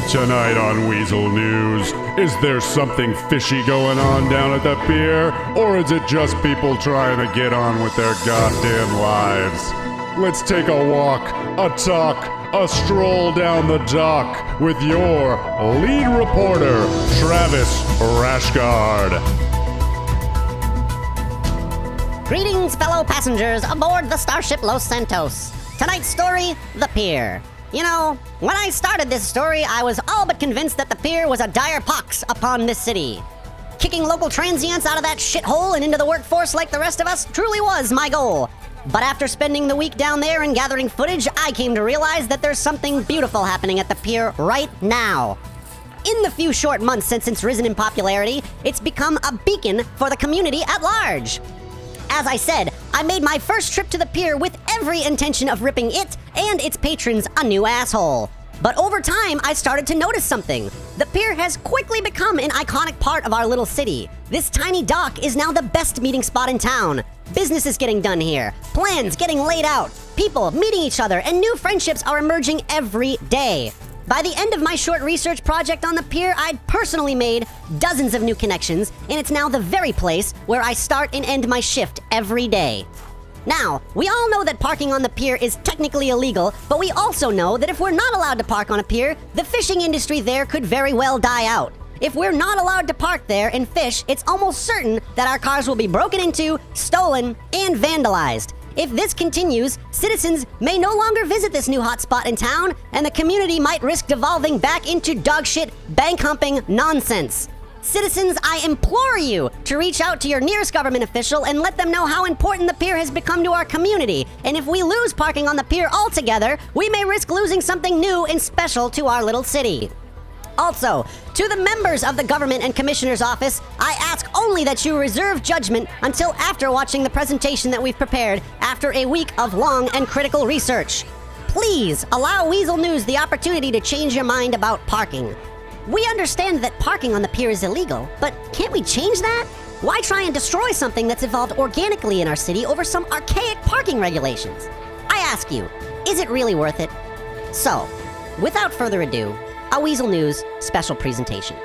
Tonight on Weazel News, is there something fishy going on down at the pier? Or is it just people trying to get on with their goddamn lives? Let's take a walk, a talk, a stroll down the dock with your lead reporter, Travis Rashguard. Greetings, fellow passengers aboard the Starship Los Santos. Tonight's story, the Pier. You know, when I started this story, I was all but convinced that the Pier was a dire pox upon this city. Kicking local transients out of that shithole and into the workforce like the rest of us truly was my goal. But after spending the week down there and gathering footage, I came to realize that there's something beautiful happening at the Pier right now. In the few short months since it's risen in popularity, it's become a beacon for the community at large. As I said, I made my first trip to the pier with every intention of ripping it and its patrons a new asshole. But over time, I started to notice something. The pier has quickly become an iconic part of our little city. This tiny dock is now the best meeting spot in town. Business is getting done here, plans getting laid out, people meeting each other, and new friendships are emerging every day. By the end of my short research project on the pier, I'd personally made dozens of new connections, and it's now the very place where I start and end my shift every day. Now, we all know that parking on the pier is technically illegal, but we also know that if we're not allowed to park on a pier, the fishing industry there could very well die out. If we're not allowed to park there and fish, it's almost certain that our cars will be broken into, stolen, and vandalized. If this continues, citizens may no longer visit this new hotspot in town, and the community might risk devolving back into dogshit, bank-humping nonsense. Citizens, I implore you to reach out to your nearest government official and let them know how important the pier has become to our community. And if we lose parking on the pier altogether, we may risk losing something new and special to our little city. Also, to the members of the government and commissioner's office, I ask only that you reserve judgment until after watching the presentation that we've prepared after a week of long and critical research. Please allow Weazel News the opportunity to change your mind about parking. We understand that parking on the pier is illegal, but can't we change that? Why try and destroy something that's evolved organically in our city over some archaic parking regulations? I ask you, is it really worth it? So, without further ado, a Weazel News special presentation.